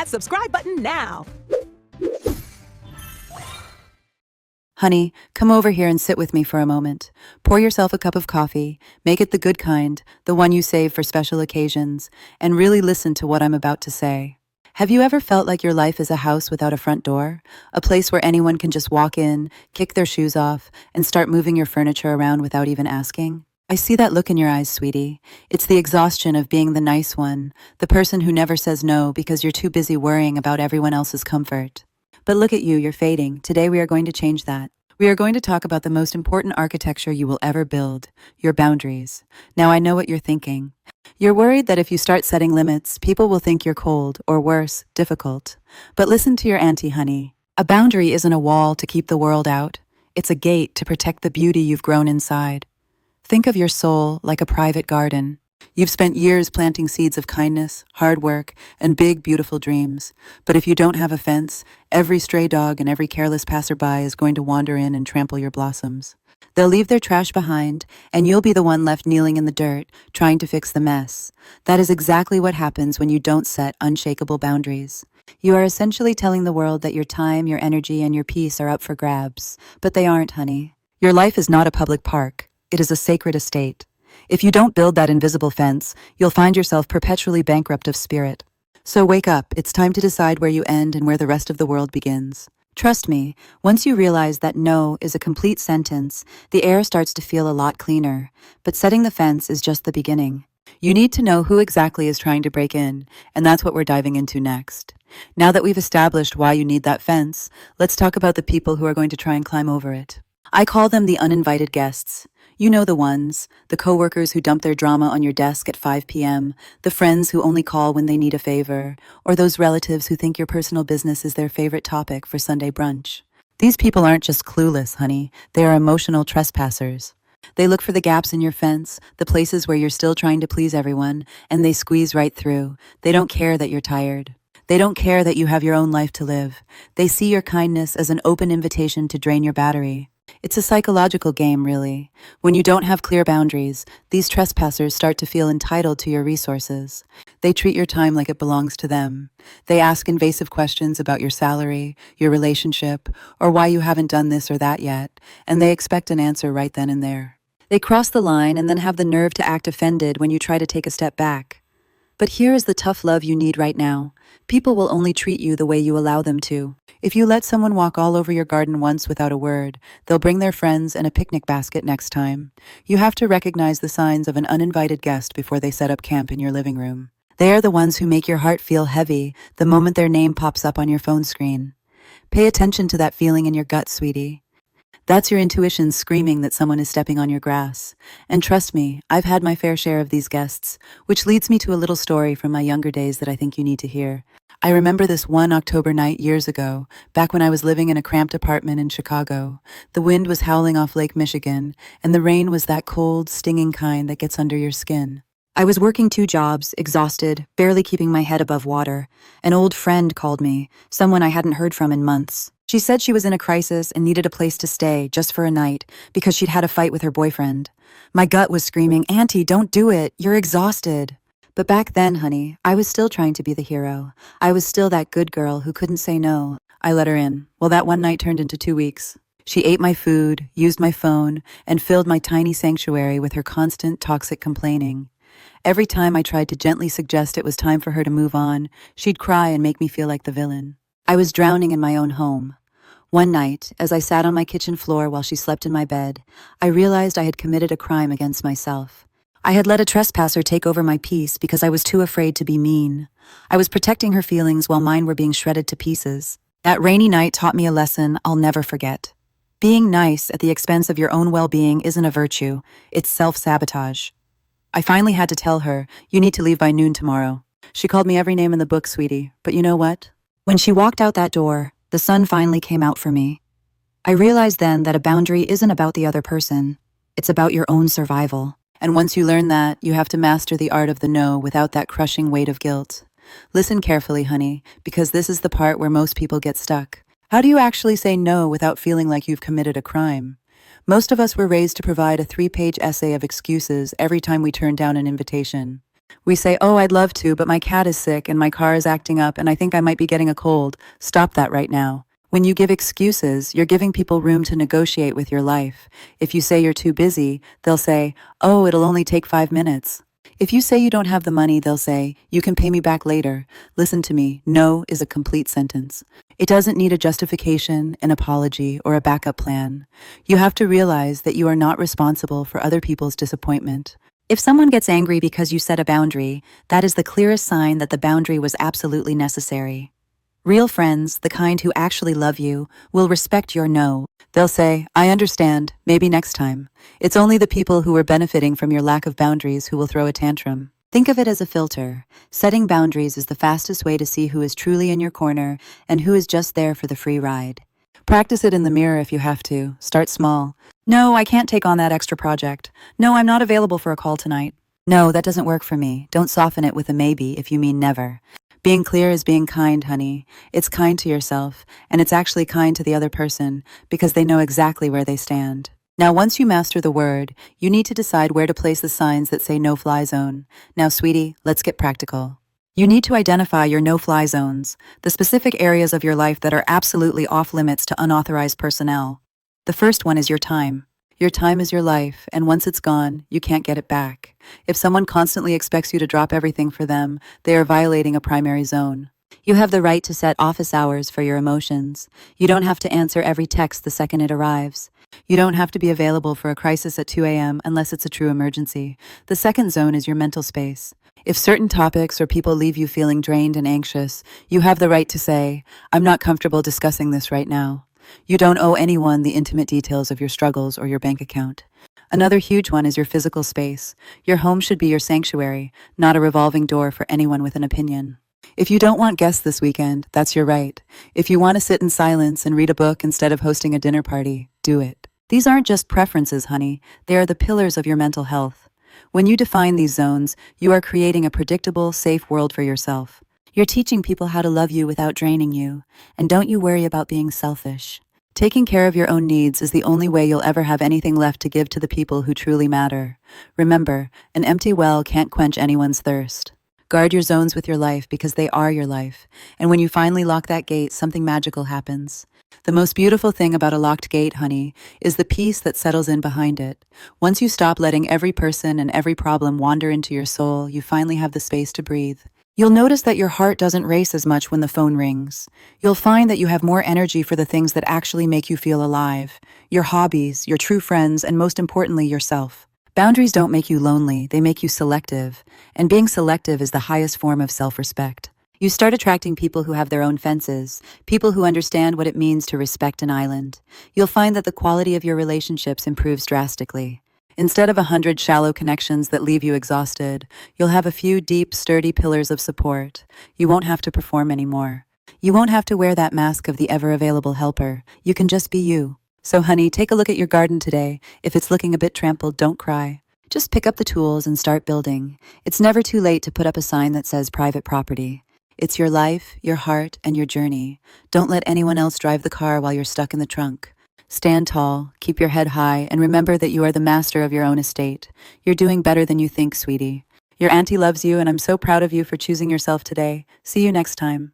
that subscribe button now. Honey, come over here and sit with me for a moment. Pour yourself a cup of coffee, make it the good kind, the one you save for special occasions, and really listen to what I'm about to say. Have you ever felt like your life is a house without a front door? A place where anyone can just walk in, kick their shoes off, and start moving your furniture around without even asking? I see that look in your eyes, sweetie. It's the exhaustion of being the nice one, the person who never says no because you're too busy worrying about everyone else's comfort. But look at you, you're fading. Today we are going to change that. We are going to talk about the most important architecture you will ever build, your boundaries. Now I know what you're thinking. You're worried that if you start setting limits, people will think you're cold, or worse, difficult. But listen to your auntie, honey. A boundary isn't a wall to keep the world out. It's a gate to protect the beauty you've grown inside. Think of your soul like a private garden. You've spent years planting seeds of kindness, hard work, and big, beautiful dreams. But if you don't have a fence, every stray dog and every careless passerby is going to wander in and trample your blossoms. They'll leave their trash behind, and you'll be the one left kneeling in the dirt, trying to fix the mess. That is exactly what happens when you don't set unshakable boundaries. You are essentially telling the world that your time, your energy, and your peace are up for grabs. But they aren't, honey. Your life is not a public park. It is a sacred estate. If you don't build that invisible fence, you'll find yourself perpetually bankrupt of spirit. So wake up, it's time to decide where you end and where the rest of the world begins. Trust me, once you realize that no is a complete sentence, the air starts to feel a lot cleaner. But setting the fence is just the beginning. You need to know who exactly is trying to break in, and that's what we're diving into next. Now that we've established why you need that fence, let's talk about the people who are going to try and climb over it. I call them the uninvited guests. You know the ones, the coworkers who dump their drama on your desk at 5 p.m., the friends who only call when they need a favor, or those relatives who think your personal business is their favorite topic for Sunday brunch. These people aren't just clueless, honey. They are emotional trespassers. They look for the gaps in your fence, the places where you're still trying to please everyone, and they squeeze right through. They don't care that you're tired. They don't care that you have your own life to live. They see your kindness as an open invitation to drain your battery. It's a psychological game, really. When you don't have clear boundaries, these trespassers start to feel entitled to your resources. They treat your time like it belongs to them. They ask invasive questions about your salary, your relationship, or why you haven't done this or that yet, and they expect an answer right then and there. They cross the line and then have the nerve to act offended when you try to take a step back. But here is the tough love you need right now. People will only treat you the way you allow them to. If you let someone walk all over your garden once without a word, they'll bring their friends and a picnic basket next time. You have to recognize the signs of an uninvited guest before they set up camp in your living room. They are the ones who make your heart feel heavy the moment their name pops up on your phone screen. Pay attention to that feeling in your gut, sweetie. That's your intuition screaming that someone is stepping on your grass. And trust me, I've had my fair share of these guests, which leads me to a little story from my younger days that I think you need to hear. I remember this one October night years ago, back when I was living in a cramped apartment in Chicago. The wind was howling off Lake Michigan, and the rain was that cold, stinging kind that gets under your skin. I was working 2 jobs, exhausted, barely keeping my head above water. An old friend called me, someone I hadn't heard from in months. She said she was in a crisis and needed a place to stay just for a night because she'd had a fight with her boyfriend. My gut was screaming, "Auntie, don't do it. You're exhausted." But back then, honey, I was still trying to be the hero. I was still that good girl who couldn't say no. I let her in. Well, that one night turned into 2 weeks. She ate my food, used my phone, and filled my tiny sanctuary with her constant toxic complaining. Every time I tried to gently suggest it was time for her to move on, she'd cry and make me feel like the villain. I was drowning in my own home. One night, as I sat on my kitchen floor while she slept in my bed, I realized I had committed a crime against myself. I had let a trespasser take over my peace because I was too afraid to be mean. I was protecting her feelings while mine were being shredded to pieces. That rainy night taught me a lesson I'll never forget. Being nice at the expense of your own well-being isn't a virtue, it's self-sabotage. I finally had to tell her, "You need to leave by noon tomorrow." She called me every name in the book, sweetie, but you know what? When she walked out that door, the sun finally came out for me. I realized then that a boundary isn't about the other person. It's about your own survival. And once you learn that, you have to master the art of the no without that crushing weight of guilt. Listen carefully, honey, because this is the part where most people get stuck. How do you actually say no without feeling like you've committed a crime? Most of us were raised to provide a 3-page essay of excuses every time we turn down an invitation. We say, oh, I'd love to, but my cat is sick and my car is acting up and I think I might be getting a cold. Stop that right now. When you give excuses, you're giving people room to negotiate with your life. If you say you're too busy, they'll say, oh, it'll only take 5 minutes. If you say you don't have the money, they'll say, you can pay me back later. Listen to me, no is a complete sentence. It doesn't need a justification, an apology, or a backup plan. You have to realize that you are not responsible for other people's disappointment. If someone gets angry because you set a boundary, that is the clearest sign that the boundary was absolutely necessary. Real friends, the kind who actually love you, will respect your no. They'll say, I understand, maybe next time. It's only the people who are benefiting from your lack of boundaries who will throw a tantrum. Think of it as a filter. Setting boundaries is the fastest way to see who is truly in your corner and who is just there for the free ride. Practice it in the mirror if you have to. Start small. No, I can't take on that extra project. No, I'm not available for a call tonight. No, that doesn't work for me. Don't soften it with a maybe if you mean never. Being clear is being kind, honey. It's kind to yourself, and it's actually kind to the other person because they know exactly where they stand. Now, once you master the word, you need to decide where to place the signs that say no-fly zone. Now, sweetie, let's get practical. You need to identify your no-fly zones, the specific areas of your life that are absolutely off-limits to unauthorized personnel. The first one is your time. Your time is your life, and once it's gone, you can't get it back. If someone constantly expects you to drop everything for them, they are violating a primary zone. You have the right to set office hours for your emotions. You don't have to answer every text the second it arrives. You don't have to be available for a crisis at 2 a.m. unless it's a true emergency. The second zone is your mental space. If certain topics or people leave you feeling drained and anxious, you have the right to say, I'm not comfortable discussing this right now. You don't owe anyone the intimate details of your struggles or your bank account. Another huge one is your physical space. Your home should be your sanctuary, not a revolving door for anyone with an opinion. If you don't want guests this weekend, that's your right. If you want to sit in silence and read a book instead of hosting a dinner party, do it. These aren't just preferences, honey. They are the pillars of your mental health. When you define these zones, you are creating a predictable, safe world for yourself. You're teaching people how to love you without draining you, and don't you worry about being selfish. Taking care of your own needs is the only way you'll ever have anything left to give to the people who truly matter. Remember, an empty well can't quench anyone's thirst. Guard your zones with your life because they are your life, and when you finally lock that gate, something magical happens. The most beautiful thing about a locked gate, honey, is the peace that settles in behind it. Once you stop letting every person and every problem wander into your soul, you finally have the space to breathe. You'll notice that your heart doesn't race as much when the phone rings. You'll find that you have more energy for the things that actually make you feel alive. Your hobbies, your true friends, and most importantly, yourself. Boundaries don't make you lonely, they make you selective. And being selective is the highest form of self-respect. You start attracting people who have their own fences, people who understand what it means to respect an island. You'll find that the quality of your relationships improves drastically. Instead of 100 shallow connections that leave you exhausted, you'll have a few deep, sturdy pillars of support. You won't have to perform anymore. You won't have to wear that mask of the ever-available helper. You can just be you. So, honey, take a look at your garden today. If it's looking a bit trampled, don't cry. Just pick up the tools and start building. It's never too late to put up a sign that says private property. It's your life, your heart, and your journey. Don't let anyone else drive the car while you're stuck in the trunk. Stand tall, keep your head high, and remember that you are the master of your own estate. You're doing better than you think, sweetie. Your auntie loves you, and I'm so proud of you for choosing yourself today. See you next time.